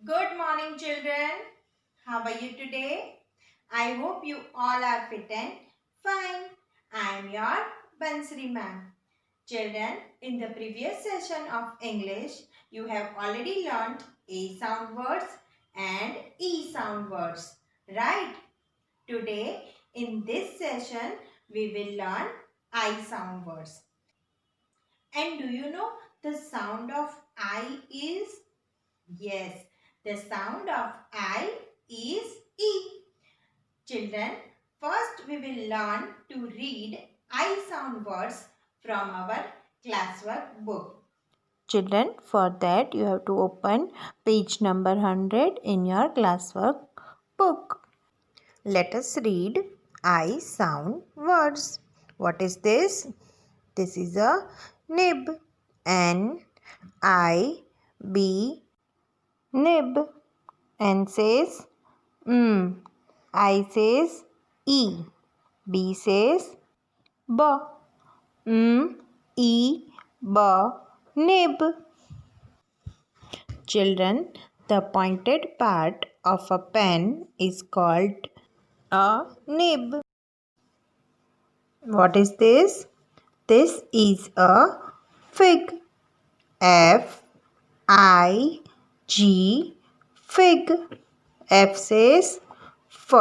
Good morning, children. How are you today? I hope you all are fit and fine. I am your Bansri ma'am. Children, in the previous session of English, you have already learnt A sound words and E sound words, right? Today, in this session, we will learn I sound words. And do you know the sound of I is? Yes, the sound of I is E. Children, first we will learn to read I sound words from our classwork book. Children, for that you have to open page number 100 in your classwork book. Let us read I sound words. What is this? This is a nib. N I B nib. N says I says E. B says B. E B nib. Children, the pointed part of a pen is called a nib. What is this? This is a fig. F I G fig. F says F.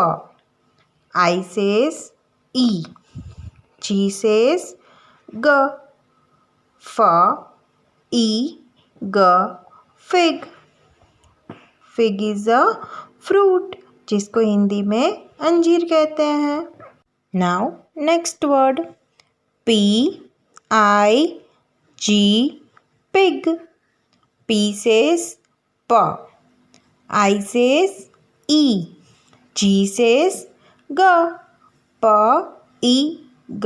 I says E. G says G. F E G fig. Fig is a fruit जिसको हिंदी में अंजीर कहते हैं. Now next word P I ji pig. P says प. आई says ई. जी says ग. प ई ग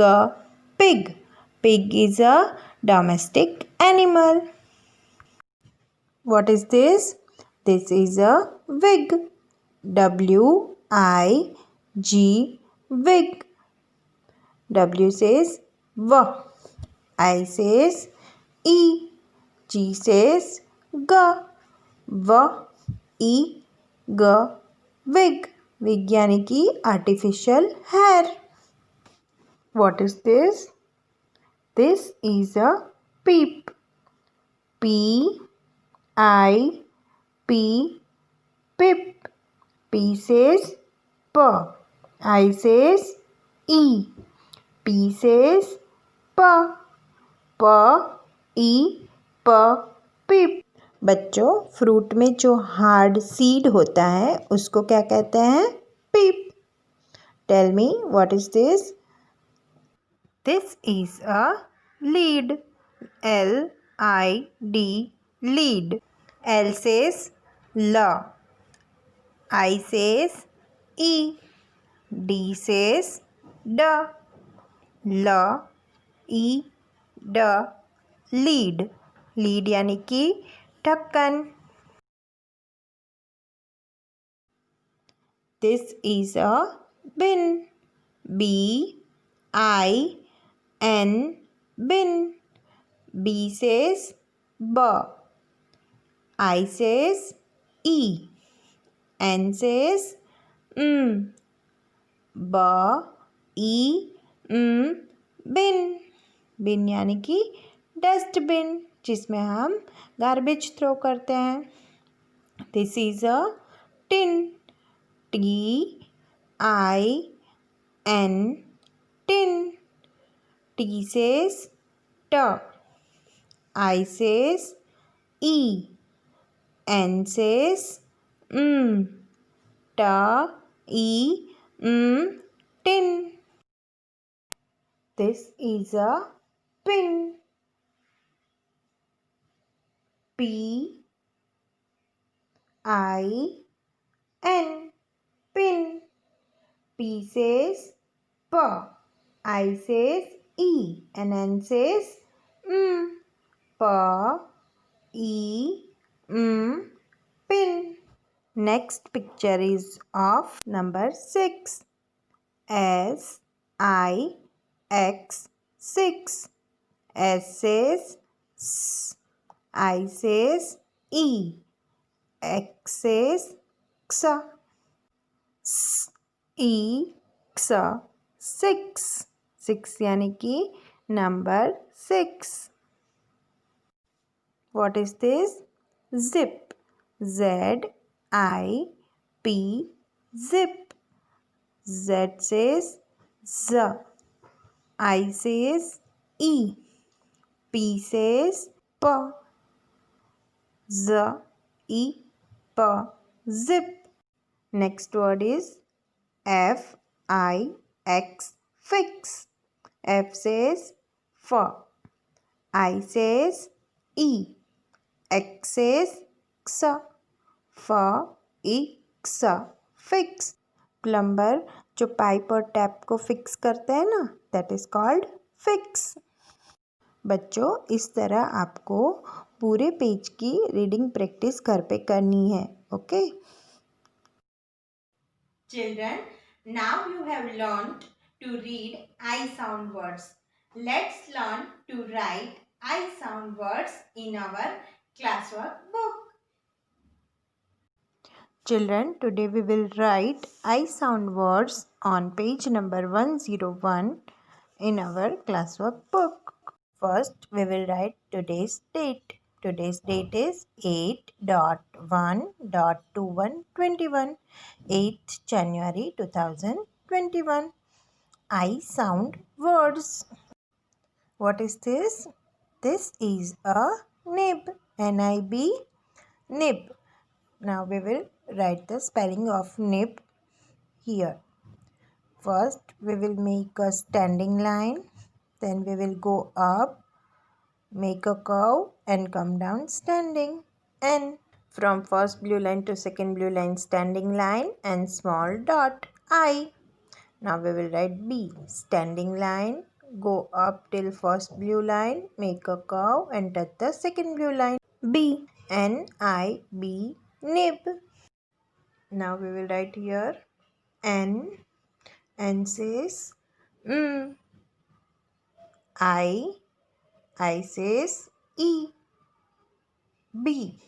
pig. Pig is a domestic animal. What is this? This is a wig. W-I-G wig. W says W. I says E. G says G. W E G wig. Wig यानी कि artificial hair. What is this? This is a peep. P I P pip. P says P. I says E. P says P. P E P pip. बच्चों, fruit में जो hard seed होता है उसको क्या कहते हैं? Pip. Tell me what is this? This is a lead. LID lead. L says L. I says E. D says D. L E D lead. Lead यानी कि ढक्कन. This is a bin. BIN bin. B says B. I says E. N says B E bin. बिन यानी कि dustbin जिसमें हम garbage throw करते हैं. This is a tin. TIN tin. T says T. I says E. N says T E tin. This is a pin. P I N pin. P says P. I says E. And N says P E pin. Next picture is of number 6. SIX 6. S says S. I says E. X says X. S E X. 6. 6 यानी कि number 6. What is this? Zip. Z I P. Zip. Z says Z. I says E. P says P. Z E P. Zip. Next word is F I X. Fix. F says F. I says E. X says X. F E X. Fix. Plumber जो pipe और tap को fix करते हैं ना, that is called fix. बच्चों, इस तरह आपको पूरे पेज की रीडिंग प्रैक्टिस घर पे करनी है. Okay Children, now you have learned to read I sound words. Let's learn to write I sound words in our classwork book. Children, today we will write I sound words on page number 101 in our classwork book. First, we will write today's date. Today's date is 8.1.2121, 8th January 2021. I sound words. What is this? This is a nib. N-I-B, nib. Now we will write the spelling of nib here. First, we will make a standing line. Then we will go up, make a curve and come down standing. N. From first blue line to second blue line, standing line and small dot. I. Now we will write B. Standing line, go up till first blue line, make a curve and touch the second blue line. B. N-I-B. Nib. Now we will write here N. N says I. I says E. B.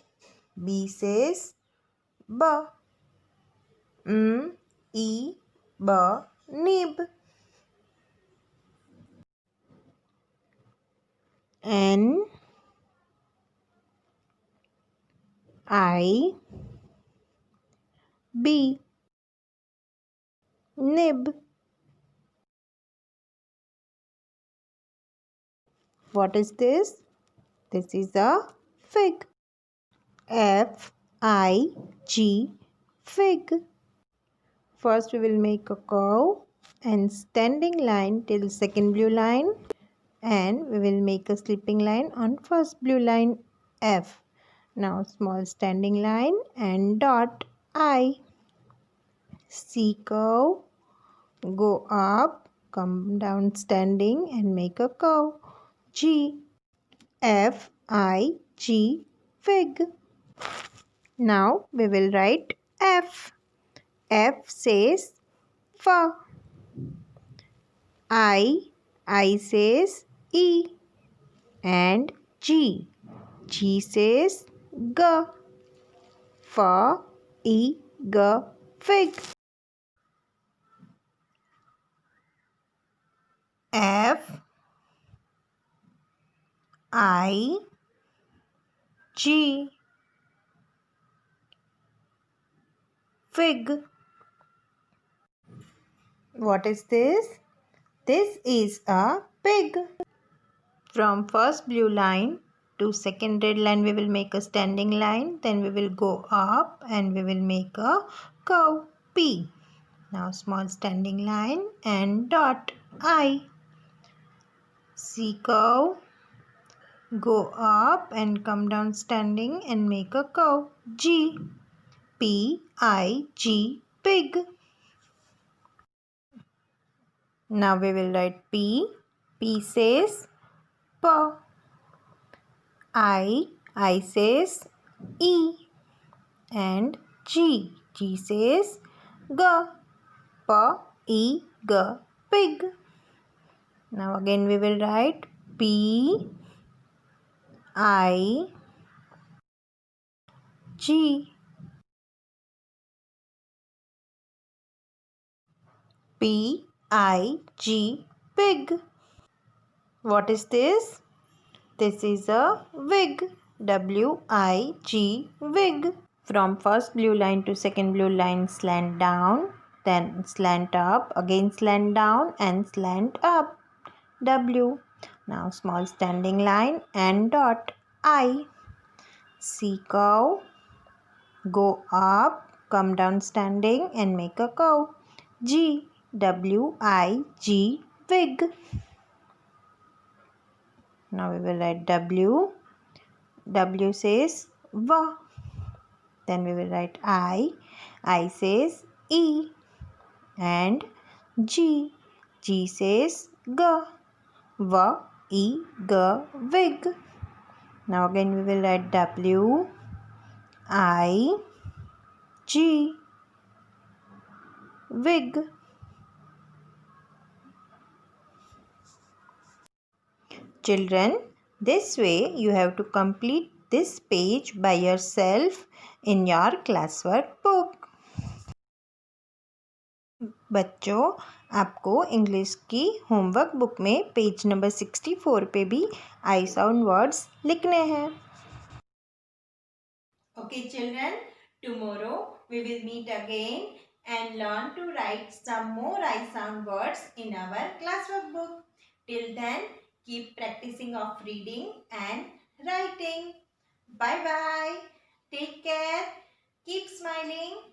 B says B. E. B. Nib. N. I. B. Nib. What is this? This is a fig. F-I-G. Fig. First we will make a curve and standing line till second blue line, and we will make a slipping line on first blue line F. Now small standing line and dot I. C curve, go up, come down standing and make a curve. G. F-I-G. Fig. Now we will write F. F says F. I says E. And G. G says G. F, E, G. Fig. F, I, G. Fig. What is this? This is a pig. From first blue line to second red line we will make a standing line. Then we will go up and we will make a curve P. Now small standing line and dot I. C curve. Go up and come down standing and make a curve G. P-I-G. Pig. Now we will write P. P says P. I says E. And G. G says G. P, E, G. Pig. Now again we will write P, I, G. P-I-G, pig. What is this? This is a wig. W-I-G, wig. From first blue line to second blue line, slant down, then slant up, again slant down and slant up. W. Now small standing line and dot. I. C curve. Go up, come down standing and make a curve. G. W-I-G, wig. Now we will write W. W says W. Then we will write I. I says E. And G. G says G. W, E, G, wig. Now again we will write W, I, G, wig. Children, this way you have to complete this page by yourself in your classwork book. बच्चों, आपको English की homework book में page number 64 पे भी I sound words लिखने हैं. Okay children, tomorrow we will meet again and learn to write some more I sound words in our classwork book. Till then, keep practicing of reading and writing. Bye bye. Take care. Keep smiling.